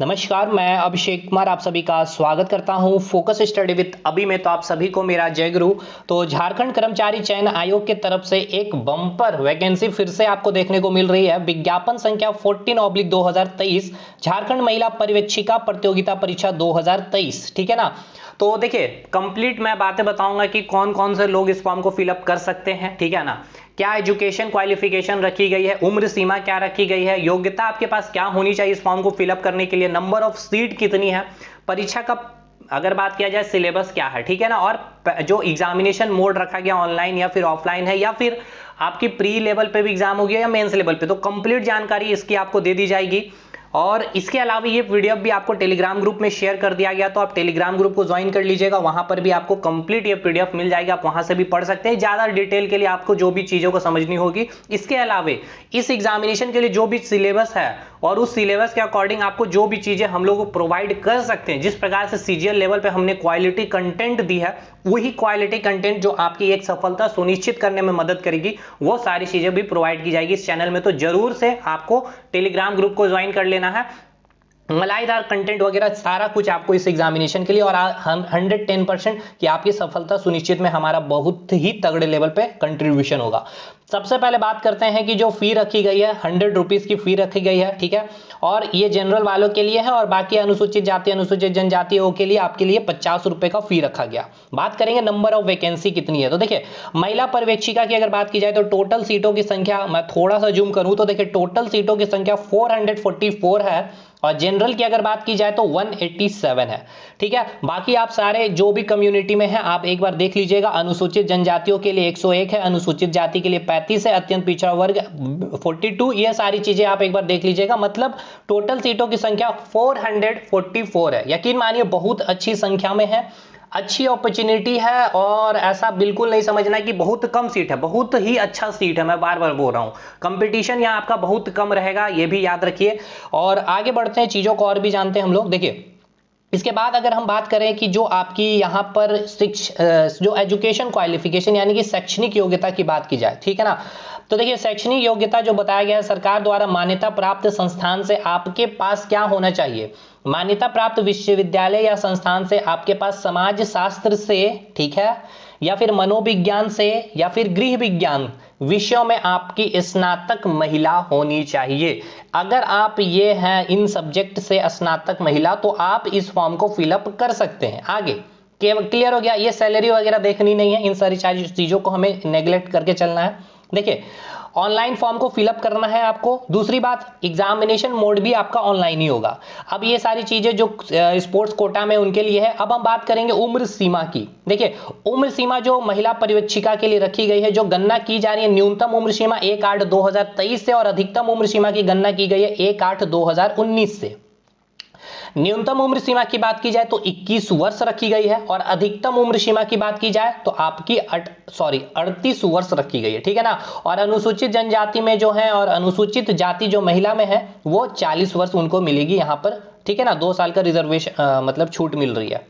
नमस्कार, मैं अभिषेक कुमार आप सभी का स्वागत करता हूं फोकस स्टडी विद अभी में। तो आप सभी को मेरा जय गुरु। तो झारखंड कर्मचारी चयन आयोग की तरफ से एक बम्पर वैकेंसी फिर से आपको देखने को मिल रही है। विज्ञापन संख्या 14/2023 झारखंड महिला पर्यवेक्षिका प्रतियोगिता परीक्षा 2023। ठीक है ना। तो देखिए कंप्लीट मैं बातें बताऊंगा कि कौन कौन से लोग इस फॉर्म को फिलअप कर सकते हैं। ठीक है ना। क्या एजुकेशन क्वालिफिकेशन रखी गई है, उम्र सीमा क्या रखी गई है, योग्यता आपके पास क्या होनी चाहिए इस फॉर्म को फिलअप करने के लिए, नंबर ऑफ सीट कितनी है, परीक्षा का अगर बात किया जाए सिलेबस क्या है। ठीक है ना। और जो एग्जामिनेशन मोड रखा गया ऑनलाइन या फिर ऑफलाइन है, या फिर आपकी प्री लेवल पे भी एग्जाम हो गया या मेंस लेवल पे, तो कंप्लीट जानकारी इसकी आपको दे दी जाएगी। और इसके अलावा ये पीडीएफ भी आपको टेलीग्राम ग्रुप में शेयर कर दिया गया, तो आप टेलीग्राम ग्रुप को ज्वाइन कर लीजिएगा। वहां पर भी आपको कंप्लीट ये पीडीएफ मिल जाएगी, आप वहां से भी पढ़ सकते हैं ज्यादा डिटेल के लिए आपको जो भी चीजों को समझनी होगी। इसके अलावा इस एग्जामिनेशन के लिए जो भी सिलेबस है और उस सिलेबस के अकॉर्डिंग आपको जो भी चीजें हम लोग प्रोवाइड कर सकते हैं, जिस प्रकार से सीजीएल लेवल पे हमने क्वालिटी कंटेंट दी है, वही क्वालिटी कंटेंट जो आपकी एक सफलता सुनिश्चित करने में मदद करेगी, वो सारी चीजें भी प्रोवाइड की जाएगी इस चैनल में। तो जरूर से आपको टेलीग्राम ग्रुप को ज्वाइन कर लेना है। मलाईदार कंटेंट वगैरह सारा कुछ आपको इस एग्जामिनेशन के लिए, और 110% कि आपकी सफलता सुनिश्चित में हमारा बहुत ही तगड़े लेवल पे कंट्रीब्यूशन होगा। सबसे पहले बात करते हैं कि जो फी रखी गई है 100 रुपीज की फी रखी गई है। ठीक है। और ये जनरल वालों के लिए है, और बाकी अनुसूचित जाति अनुसूचित जनजातियों के लिए आपके लिए 50 रुपए का फी रखा गया। बात करेंगे नंबर ऑफ वैकेंसी कितनी है। तो देखिए महिला पर्यवेक्षिका की अगर बात की जाए तो टोटल सीटों की संख्या, मैं थोड़ा सा जूम करूं तो देखिए टोटल सीटों की संख्या 444 है, और जनरल की अगर बात की जाए तो 187 है। ठीक है। बाकी आप सारे जो भी कम्युनिटी में हैं आप एक बार देख लीजिएगा। अनुसूचित जनजातियों के लिए 101 है, अनुसूचित जाति के लिए 35 है, अत्यंत पिछड़ा वर्ग 42। ये सारी चीजें आप एक बार देख लीजिएगा। मतलब टोटल सीटों की संख्या 444 है। यकीन मानिए बहुत अच्छी संख्या में है, अच्छी अपॉर्चुनिटी है, और ऐसा बिल्कुल नहीं समझना कि बहुत कम सीट है, बहुत ही अच्छा सीट है। मैं बार बार बोल रहा हूं कंपटीशन यहाँ आपका बहुत कम रहेगा, ये भी याद रखिए। और आगे बढ़ते हैं, चीजों को और भी जानते हैं हम लोग। देखिए इसके बाद अगर हम बात करें कि जो आपकी यहाँ पर जो एजुकेशन क्वालिफिकेशन यानी कि शैक्षणिक योग्यता की बात की जाए, ठीक है ना। तो देखिए शैक्षणिक योग्यता जो बताया गया है सरकार द्वारा मान्यता प्राप्त संस्थान से आपके पास क्या होना चाहिए। मान्यता प्राप्त विश्वविद्यालय या संस्थान से आपके पास समाज शास्त्र से, ठीक है, या फिर मनोविज्ञान से, या फिर गृह विज्ञान विषयों में आपकी स्नातक महिला होनी चाहिए। अगर आप ये हैं इन सब्जेक्ट से स्नातक महिला, तो आप इस फॉर्म को फिलअप कर सकते हैं। आगे क्लियर हो गया। ये सैलरी वगैरह देखनी नहीं है, इन सारी चीजों को हमें नेग्लेक्ट करके चलना है। देखिए ऑनलाइन फॉर्म को फिलअप करना है आपको। दूसरी बात, एग्जामिनेशन मोड भी आपका ऑनलाइन ही होगा। अब ये सारी चीजें जो स्पोर्ट्स कोटा में उनके लिए है। अब हम बात करेंगे उम्र सीमा की। देखिए उम्र सीमा जो महिला पर्यवेक्षिका के लिए रखी गई है, जो गणना की जा रही है, न्यूनतम उम्र सीमा 1/8/2023 से, और अधिकतम उम्र सीमा की गणना की गई है 1/8/2019 से। न्यूनतम उम्र सीमा की बात की जाए तो 21 वर्ष रखी गई है, और अधिकतम उम्र सीमा की बात की जाए तो आपकी 38 वर्ष रखी गई है। ठीक है ना। और अनुसूचित जनजाति में जो है, और अनुसूचित जाति जो महिला में है, वो 40 वर्ष उनको मिलेगी यहाँ पर। ठीक है ना। 2 साल का रिजर्वेशन मतलब छूट मिल रही है।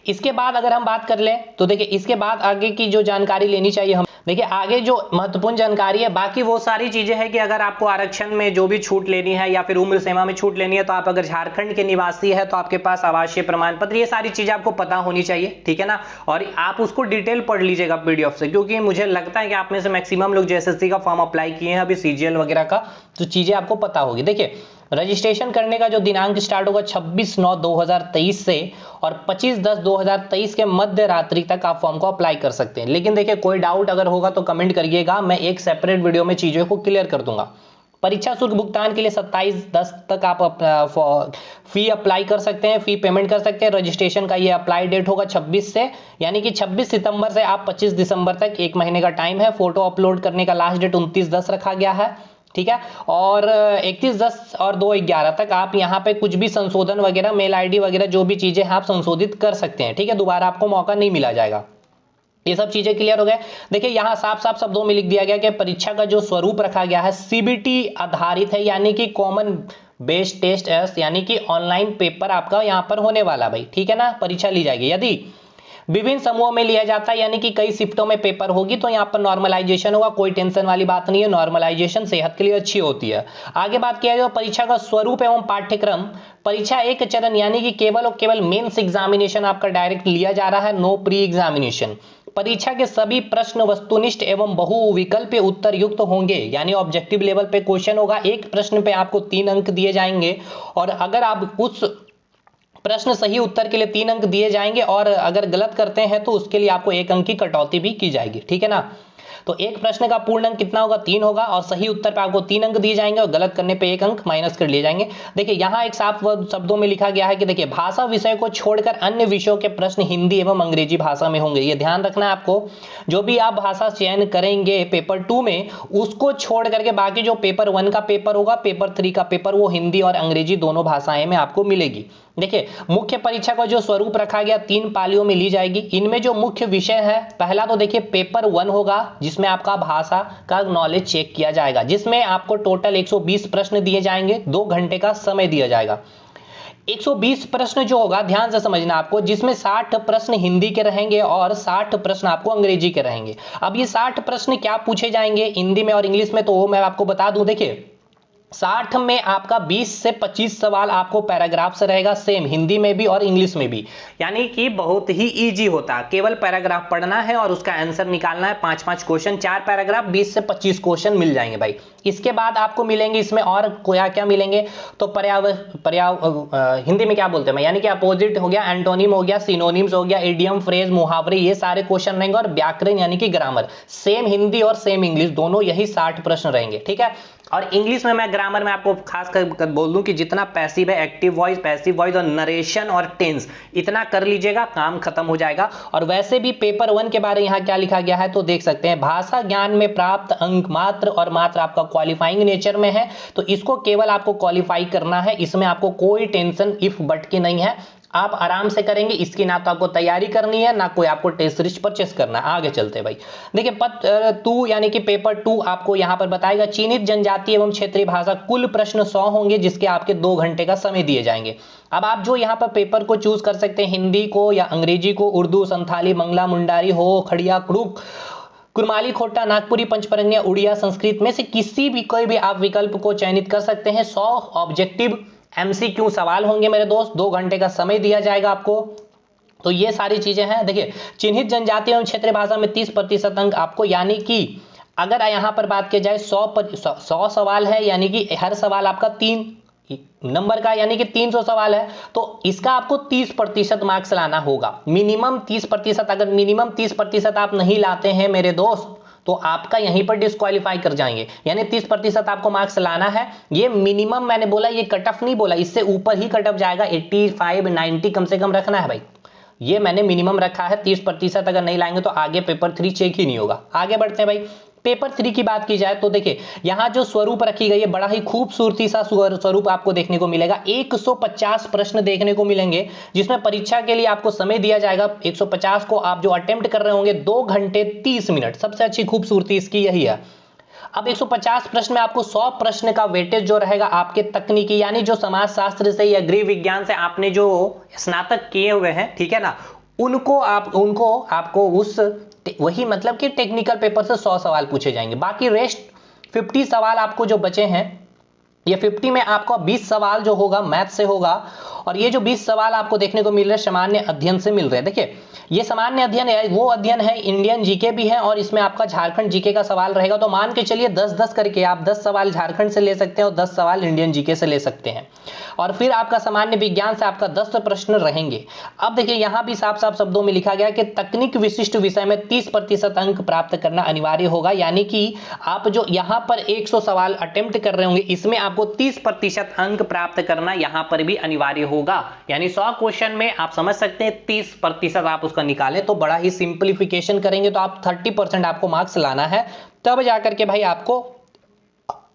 इसके बाद अगर हम बात कर लें तो देखिए इसके बाद आगे की जो जानकारी लेनी चाहिए हम, देखिए आगे जो महत्वपूर्ण जानकारी है, बाकी वो सारी चीजें हैं कि अगर आपको आरक्षण में जो भी छूट लेनी है या फिर उम्र सीमा में छूट लेनी है, तो आप अगर झारखंड के निवासी है तो आपके पास आवासीय प्रमाण पत्र, ये सारी चीजें आपको पता होनी चाहिए। ठीक है ना। और आप उसको डिटेल पढ़ लीजिएगा पीडीएफ से, क्योंकि मुझे लगता है कि आप में से मैक्सिमम लोग एसएससी का फॉर्म अप्लाई किए हैं अभी सीजीएल वगैरह का, तो चीजें आपको पता होगी। देखिए रजिस्ट्रेशन करने का जो दिनांक स्टार्ट होगा 26/9/2023 से, और 25/10/2023 के मध्य रात्रि तक आप फॉर्म को अप्लाई कर सकते हैं। लेकिन देखिए कोई डाउट अगर होगा तो कमेंट करिएगा, मैं एक सेपरेट वीडियो में चीजों को क्लियर कर दूंगा। परीक्षा शुल्क भुगतान के लिए 27/10 तक आप फी अप्लाई कर सकते हैं, फी पेमेंट कर सकते हैं। रजिस्ट्रेशन का ये अप्लाई डेट होगा 26 से, यानी कि 26 सितंबर से आप 25 दिसंबर तक 1 महीने का टाइम है। फोटो अपलोड करने का लास्ट डेट 29/10 रखा गया है। ठीक है। और 31/10 और 2/11 तक आप यहाँ पे कुछ भी संशोधन वगैरह, मेल आईडी वगैरह जो भी चीजें आप संशोधित कर सकते हैं। ठीक है। दोबारा आपको मौका नहीं मिला जाएगा। ये सब चीजें क्लियर हो गए। देखिए यहाँ साफ साफ शब्दों में लिख दिया गया कि परीक्षा का जो स्वरूप रखा गया है सीबीटी आधारित है, यानी कि कॉमन बेस्ड टेस्ट, यानी कि ऑनलाइन पेपर आपका यहाँ पर होने वाला भाई। ठीक है ना। परीक्षा ली जाएगी। यदि विभिन्न समूहों में लिया जाता है, यानी कि कई शिफ्टों में पेपर होगी, तो यहाँ पर नॉर्मलाइजेशन होगा। कोई टेंशन वाली बात नहीं है, नॉर्मलाइजेशन सेहत के लिए अच्छी होती है। आगे बात किया जाए परीक्षा का स्वरूप एवं पाठ्यक्रम, परीक्षा एक चरण यानी कि केवल और केवल मेंस एग्जामिनेशन आपका डायरेक्ट लिया जा रहा है, नो प्री एग्जामिनेशन। परीक्षा के सभी प्रश्न वस्तुनिष्ठ एवं बहुविकल्पीय उत्तर युक्त होंगे, यानी ऑब्जेक्टिव लेवल पे क्वेश्चन होगा। एक प्रश्न पे आपको 3 अंक दिए जाएंगे और अगर आप उस प्रश्न सही उत्तर के लिए 3 अंक दिए जाएंगे और अगर गलत करते हैं तो उसके लिए आपको 1 अंक की कटौती भी की जाएगी, ठीक है ना। तो एक प्रश्न का पूर्ण अंक कितना होगा, 3 होगा और सही उत्तर पे आपको 3 अंक दिए जाएंगे और गलत करने पे 1 अंक माइनस कर लिए जाएंगे। देखिए यहाँ एक साफ शब्दों में लिखा गया है कि देखिए भाषा विषय को छोड़कर अन्य विषयों के प्रश्न हिंदी एवं अंग्रेजी भाषा में होंगे। ये ध्यान रखना है आपको, जो भी आप भाषा चयन करेंगे पेपर 2 में, उसको छोड़ करके बाकी जो पेपर 1 का पेपर होगा, पेपर 3 का पेपर, वो हिंदी और अंग्रेजी दोनों भाषाएं में आपको मिलेगी। देखिए मुख्य परीक्षा का जो स्वरूप रखा गया 3 पालियों में ली जाएगी। इनमें जो मुख्य विषय है, पहला तो देखिए पेपर 1 होगा जिसमें आपका भाषा का नॉलेज चेक किया जाएगा, जिसमें आपको टोटल 120 प्रश्न दिए जाएंगे, 2 घंटे का समय दिया जाएगा। 120 प्रश्न जो होगा ध्यान से समझना आपको, जिसमें 60 प्रश्न हिंदी के रहेंगे और 60 प्रश्न आपको अंग्रेजी के रहेंगे। अब ये 60 प्रश्न क्या पूछे जाएंगे हिंदी में और इंग्लिश में, तो वो मैं आपको बता दूं। देखिए 60 में आपका 20 से 25 सवाल आपको पैराग्राफ से रहेगा, सेम हिंदी में भी और इंग्लिश में भी, यानी कि बहुत ही इजी होता है। केवल पैराग्राफ पढ़ना है और उसका आंसर निकालना है। 5-5 क्वेश्चन, 4 पैराग्राफ, 20 से 25 क्वेश्चन मिल जाएंगे भाई। इसके बाद आपको मिलेंगे इसमें और क्या क्या मिलेंगे, तो हिंदी में क्या बोलते हैं, यानी कि अपोजिट हो गया, एंटोनिम हो गया, सिनोनिम्स हो गया, इडियम, फ्रेज, मुहावरे, ये सारे क्वेश्चन रहेंगे और व्याकरण यानी कि ग्रामर, सेम हिंदी और सेम इंग्लिश दोनों यही 60 प्रश्न रहेंगे, ठीक है। और इंग्लिश में मैं ग्रामर में आपको खास कर बोल दूं कि जितना पैसिव है, एक्टिव वॉइस, पैसिव वॉइस और नरेशन और टेंस, इतना कर लीजिएगा, काम खत्म हो जाएगा। और वैसे भी पेपर 1 के बारे में यहाँ क्या लिखा गया है तो देख सकते हैं, भाषा ज्ञान में प्राप्त अंक मात्र और मात्र आपका क्वालिफाइंग नेचर में है, तो इसको केवल आपको क्वालिफाई करना है। इसमें आपको कोई टेंशन इफ बट की नहीं है, आप आराम से करेंगे। इसकी ना तो आपको तैयारी करनी है, ना कोई आपको टेस्ट सीरीज परचेस करना है। आगे चलते भाई, देखिए पत्र 2 यानी कि पेपर 2 आपको यहां पर बताएगा चिन्हित जनजातीय एवं क्षेत्रीय भाषा, कुल प्रश्न 100 होंगे, जिसके आपके 2 घंटे का समय दिए जाएंगे। अब आप जो यहाँ पर पेपर को चूज कर सकते हैं, हिंदी को या अंग्रेजी को, उर्दू, संथाली, मंगला, मुंडारी, हो, खड़िया, क्रुक, कुरमाली, खोटा, नागपुरी, पंचपरंगिया, उड़िया, संस्कृत में से किसी भी कोई भी आप विकल्प को चयनित कर सकते हैं। 100 ऑब्जेक्टिव MCQ सवाल होंगे मेरे दोस्त, 2 घंटे का समय दिया जाएगा आपको। तो ये सारी चीजें हैं। देखिए चिन्हित जनजाति एवं क्षेत्रीय भाषा में 30% अंक आपको, यानी कि अगर यहां पर बात की जाए 100 सवाल है, यानी कि हर सवाल आपका 3 नंबर का, यानी कि 300 सवाल है, तो इसका आपको 30% मार्क्स लाना होगा, मिनिमम 30%। अगर मिनिमम 30% आप नहीं लाते हैं मेरे दोस्त, तो आपका यहीं पर डिस्क्वालीफाई कर जाएंगे। यानी 30% आपको मार्क्स लाना है, ये मिनिमम मैंने बोला, ये कट ऑफ नहीं बोला, इससे ऊपर ही कट ऑफ जाएगा। 85, 90 कम से कम रखना है भाई, ये मैंने मिनिमम रखा है। 30% अगर नहीं लाएंगे तो आगे पेपर 3 चेक ही नहीं होगा। आगे बढ़ते हैं भाई, पेपर 3 की बात की जाए तो देखिए यहां जो स्वरूप रखी गई है, बड़ा ही खूबसूरती सा स्वरूप आपको देखने को मिलेगा। 150 प्रश्न देखने को मिलेंगे, जिसमें परीक्षा के लिए आपको समय दिया जाएगा 150 को आप जो अटेम्प्ट कर रहे होंगे 2 घंटे 30 मिनट। सबसे अच्छी खूबसूरती इसकी यही है। अब 150 प्रश्न में आपको 100 प्रश्न का वेटेज जो रहेगा आपके तकनीकी, यानी जो समाज शास्त्र से या गृह विज्ञान से आपने जो स्नातक किए हुए हैं, ठीक है ना, उनको आपको उस वही मतलब कि टेक्निकल पेपर से 100 सवाल पूछे जाएंगे। बाकी रेस्ट 50 सवाल आपको जो बचे हैं, ये 50 में आपको 20 सवाल जो होगा मैथ से होगा, और ये जो 20 सवाल आपको देखने को मिल रहे हैं सामान्य अध्ययन से मिल रहे हैं। देखिए ये सामान्य अध्ययन है, वो अध्ययन है, इंडियन जीके भी है, और इसमें आपका झारखंड जीके का सवाल रहेगा। तो मान के चलिए 10-10 करके आप 10 सवाल झारखंड से ले सकते हैं और 10 सवाल इंडियन जीके से ले सकते हैं, और फिर आपका सामान्य विज्ञान से आपका 10 प्रश्न रहेंगे। अब देखिए यहां भी साफ साफ शब्दों में लिखा गया कि तकनीक विशिष्ट विषय में 30% अंक प्राप्त करना अनिवार्य होगा, यानी कि आप जो यहां पर 100 सवाल अटेम्प्ट कर रहे होंगे, इसमें आपको 30% अंक प्राप्त करना यहां पर भी अनिवार्य होगा। यानी 100 क्वेश्चन में आप समझ सकते हैं 30% आप उसका निकालें, तो बड़ा ही सिंप्लीफिकेशन करेंगे तो आप 30% आपको मार्क्स लाना है, तब जाकर के भाई आपको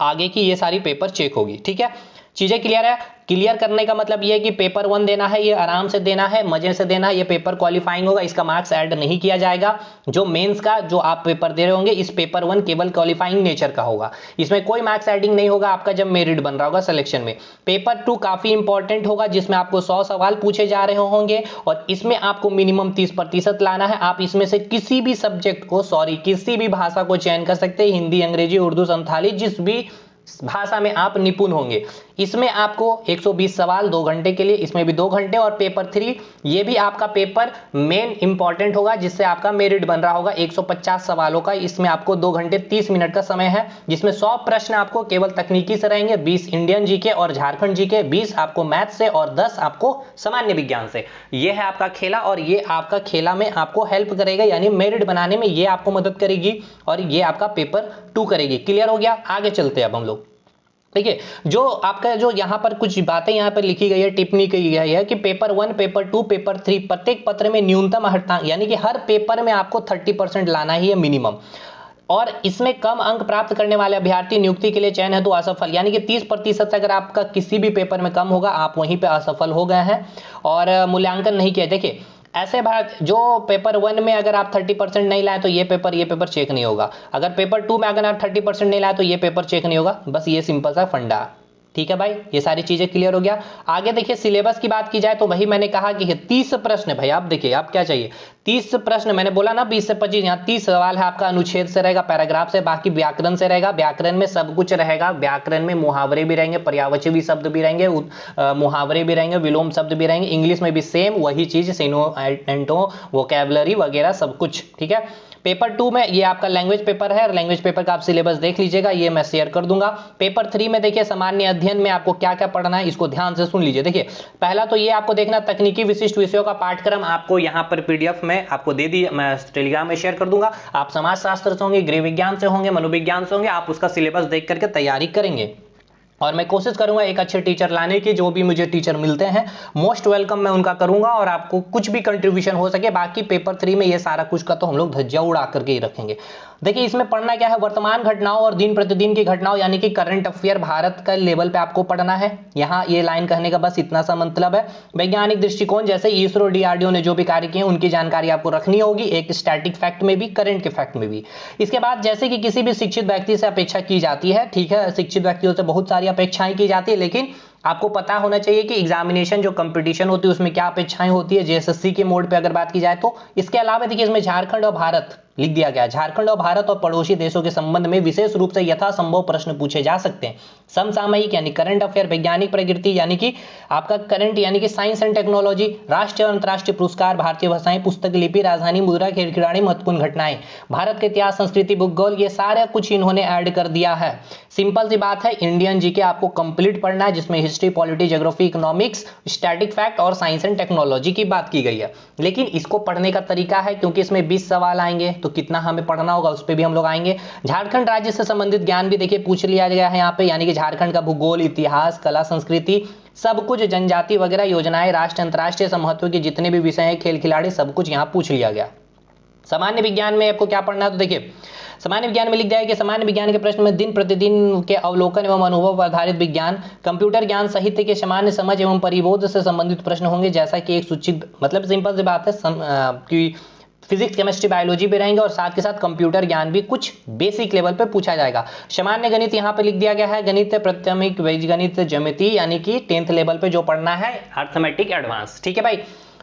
आगे की ये सारी पेपर चेक होगी। ठीक है, चीजें क्लियर है। क्लियर करने का मतलब ये है कि पेपर 1 देना है, ये आराम से देना है, मजे से देना है, ये पेपर क्वालिफाइंग होगा, इसका मार्क्स ऐड नहीं किया जाएगा। जो मेंस का जो आप पेपर दे रहे होंगे, इस पेपर 1 केवल क्वालिफाइंग नेचर का होगा, इसमें कोई मार्क्स एडिंग नहीं होगा आपका जब मेरिट बन रहा होगा सिलेक्शन में। पेपर 2 काफी इंपॉर्टेंट होगा, जिसमें आपको 100 सवाल पूछे जा रहे होंगे, और इसमें आपको मिनिमम 30% लाना है। आप इसमें से किसी भी सब्जेक्ट को, किसी भी भाषा को चयन कर सकते हैं, हिंदी, अंग्रेजी, उर्दू, संथाली, जिस भी भाषा में आप निपुण होंगे, इसमें आपको 120 सवाल 2 घंटे के लिए, इसमें भी 2 घंटे, और पेपर 3 ये भी आपका पेपर मेन इंपॉर्टेंट होगा जिससे आपका मेरिट बन रहा होगा 150 सवालों का। इसमें आपको 2 घंटे 30 मिनट का समय है, जिसमें 100 प्रश्न आपको केवल तकनीकी से रहेंगे, 20 इंडियन जीके और झारखंड जीके, 20 आपको मैथ से और 10 आपको सामान्य विज्ञान से। ये है आपका खेला, और ये आपका खेला में आपको हेल्प करेगा, यानी मेरिट बनाने में ये आपको मदद करेगी, और ये आपका पेपर 2 करेगी। क्लियर हो गया? आगे चलते हैं अब हम लोग। देखिए, जो आपका जो यहाँ पर कुछ बातें यहाँ पर लिखी गई है, टिप्पणी की गई है कि पेपर 1, पेपर 2, पेपर 3 प्रत्येक पत्र में न्यूनतम हर्तांक, यानी कि हर पेपर में आपको 30% लाना ही है मिनिमम, और इसमें कम अंक प्राप्त करने वाले अभ्यर्थी नियुक्ति के लिए चयन है तो असफल, यानी कि 30% से अगर आपका किसी भी पेपर में कम होगा आप वहीं पे असफल हो गए हैं और मूल्यांकन नहीं किया। देखिए, ऐसे भारत जो पेपर 1 में अगर आप 30% नहीं लाए तो ये पेपर चेक नहीं होगा, अगर पेपर 2 में अगर आप 30% नहीं लाए तो ये पेपर चेक नहीं होगा। बस ये सिंपल सा फंडा। ठीक है भाई, ये सारी चीजें क्लियर हो गया। आगे देखिए, सिलेबस की बात की जाए तो वही मैंने कहा कि 30 प्रश्न भाई, आप देखिए आप क्या चाहिए, 30 प्रश्न, मैंने बोला ना 20 से 25, यहाँ 30 सवाल है आपका अनुच्छेद से रहेगा, पैराग्राफ से, बाकी व्याकरण से रहेगा। व्याकरण में सब कुछ रहेगा, व्याकरण में मुहावरे भी रहेंगे, पर्यायवाची शब्द भी रहेंगे, मुहावरे भी रहेंगे, विलोम शब्द भी रहेंगे, इंग्लिश में भी सेम वही चीज, सिनो एंटो वोकैबुलरी वगैरह सब कुछ। ठीक है, पेपर 2 में ये आपका लैंग्वेज पेपर है, लैंग्वेज पेपर का आप सिलेबस देख लीजिएगा, ये मैं शेयर कर दूंगा। पेपर 3 में देखिए सामान्य अध्ययन में आपको क्या क्या पढ़ना है, इसको ध्यान से सुन लीजिए। देखिए, पहला तो ये आपको देखना, तकनीकी विशिष्ट विषयों का पाठ्यक्रम आपको यहाँ पर पीडीएफ में आपको दे दी, मैं टेलीग्राम में शेयर कर दूंगा। आप समाज शास्त्र से होंगे, गृह विज्ञान से होंगे, मनोविज्ञान से होंगे, आप उसका सिलेबस देख करके तैयारी करेंगे, और मैं कोशिश करूंगा एक अच्छे टीचर लाने की। जो भी मुझे टीचर मिलते हैं मोस्ट वेलकम मैं उनका करूंगा, और आपको कुछ भी कंट्रीब्यूशन हो सके। बाकी पेपर 3 में ये सारा कुछ का तो हम लोग धज्जियां उड़ा करके ही रखेंगे। देखिए, इसमें पढ़ना क्या है, वर्तमान घटनाओं और दिन प्रतिदिन की घटनाओं, यानी कि करंट अफेयर भारत का लेवल पे आपको पढ़ना है। यहाँ ये लाइन कहने का बस इतना सा मतलब है। वैज्ञानिक दृष्टिकोण, जैसे इसरो डीआरडीओ ने जो भी कार्य किए उनकी जानकारी आपको रखनी होगी, एक स्टैटिक फैक्ट में भी, करंट के फैक्ट में भी। इसके बाद जैसे कि किसी भी शिक्षित व्यक्ति से अपेक्षा की जाती है, ठीक है, शिक्षित व्यक्तियों से बहुत सारी अपेक्षाएं की जाती है, लेकिन आपको पता होना चाहिए कि एग्जामिनेशन जो कंपटीशन होती है उसमें क्या अपेक्षाएं होती है, जेएसएससी के मोड पे अगर बात की जाए तो। इसके अलावा देखिए, इसमें झारखंड और भारत लिख दिया गया, झारखंड और भारत और पड़ोसी देशों के संबंध में विशेष रूप से यथासंभव प्रश्न पूछे जा सकते हैं। समसामयिक यानी करंट अफेयर, वैज्ञानिक प्रकृति यानी कि आपका करंट यानी कि साइंस एंड टेक्नोलॉजी, राष्ट्रीय और अंतर्राष्ट्रीय पुरस्कार, भारतीय भाषाएं, पुस्तक लिपि, राजधानी मुद्रा, खेल खिलाड़ी, महत्वपूर्ण घटनाएं, भारत के इतिहास, संस्कृति, भूगोल, ये सारा कुछ इन्होंने ऐड कर दिया है। सिंपल सी बात है, इंडियन जीके आपको कंप्लीट पढ़ना है, जिसमें history, polity, geography, economics, static fact और साइंस एंड टेक्नोलॉजी की बात की गई है। लेकिन इसको पढ़ने का तरीका है, क्योंकि इसमें 20 सवाल आएंगे तो कितना हमें पढ़ना होगा उस पर भी हम लोग आएंगे। झारखंड राज्य से संबंधित ज्ञान भी देखिए पूछ लिया गया है यहाँ पे, यानी कि झारखंड का भूगोल, इतिहास, कला, संस्कृति, सब कुछ, जनजाति वगैरह, योजनाएं, राष्ट्रीय अंतर्राष्ट्रीय महत्व के जितने भी विषय हैं, खेल खिलाड़ी, सब कुछ यहाँ पूछ लिया गया। सामान्य विज्ञान में आपको क्या पढ़ना है, तो देखिए सामान्य विज्ञान में लिख दिया है कि सामान्य विज्ञान के प्रश्न में दिन प्रतिदिन के अवलोकन एवं अनुभव पर आधारित विज्ञान, कंप्यूटर ज्ञान, साहित्य के सामान्य समझ एवं परिबोध से संबंधित प्रश्न होंगे। जैसा कि एक सूचित, मतलब सिंपल सी बात है कि फिजिक्स, केमिस्ट्री, बायोलॉजी भी रहेंगे, और साथ के साथ कंप्यूटर ज्ञान भी कुछ बेसिक लेवल पे पूछा जाएगा। सामान्य गणित यहाँ पे लिख दिया गया है, गणित, प्राथमिक, बीजगणित, ज्यामिति, यानी कि 10th लेवल पे जो पढ़ना है, अर्थमेटिक एडवांस। ठीक है भाई,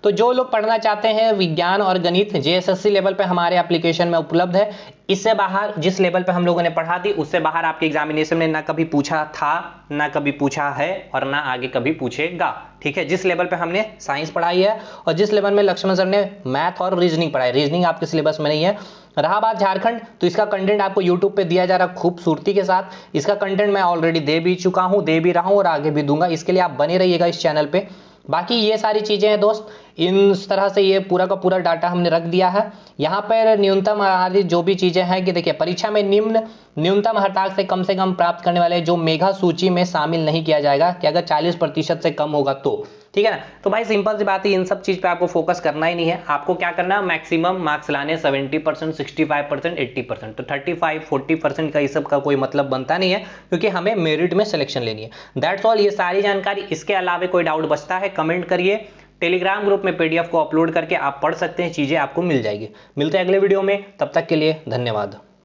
तो जो लोग पढ़ना चाहते हैं विज्ञान और गणित, जेएसएससी लेवल पे हमारे एप्लीकेशन में उपलब्ध है। इससे बाहर जिस लेवल पे हम लोगों ने पढ़ा थी, उससे बाहर आपके एग्जामिनेशन में ना कभी पूछा था, ना कभी पूछा है, और ना आगे कभी पूछेगा। ठीक है, जिस लेवल पे हमने साइंस पढ़ाई है और जिस लेवल में लक्ष्मण सर ने मैथ और रीजनिंग पढ़ाई, रीजनिंग आपके सिलेबस में नहीं है। रहा बात झारखंड, तो इसका कंटेंट आपको यूट्यूब पे दिया जा रहा है खूबसूरती के साथ। इसका कंटेंट मैं ऑलरेडी दे भी चुका हूँ, दे भी रहा हूँ और आगे भी दूंगा, इसके लिए आप बने रहिएगा इस चैनल पे। बाकी ये सारी चीजें हैं दोस्त, इस तरह से ये पूरा का पूरा डाटा हमने रख दिया है। यहाँ पर न्यूनतम आधारित जो भी चीजें हैं कि देखिए, परीक्षा में न्यूनतम हर्तांक से कम प्राप्त करने वाले जो मेघा सूची में शामिल नहीं किया जाएगा, कि अगर 40% से कम होगा तो, ठीक है ना। तो भाई सिंपल सी बात है, इन सब चीज पे आपको फोकस करना ही नहीं है। आपको क्या करना है, मैक्सिमम मार्क्स लाने 70%, 65%, 80%। तो 35-40% का इस सब का कोई मतलब बनता नहीं है, क्योंकि हमें मेरिट में सिलेक्शन लेनी है। दैट्स ऑल, ये सारी जानकारी। इसके अलावा कोई डाउट बचता है कमेंट करिए, टेलीग्राम ग्रुप में पीडीएफ को अपलोड करके आप पढ़ सकते हैं, चीजें आपको मिल जाएगी। मिलते हैं अगले वीडियो में, तब तक के लिए धन्यवाद।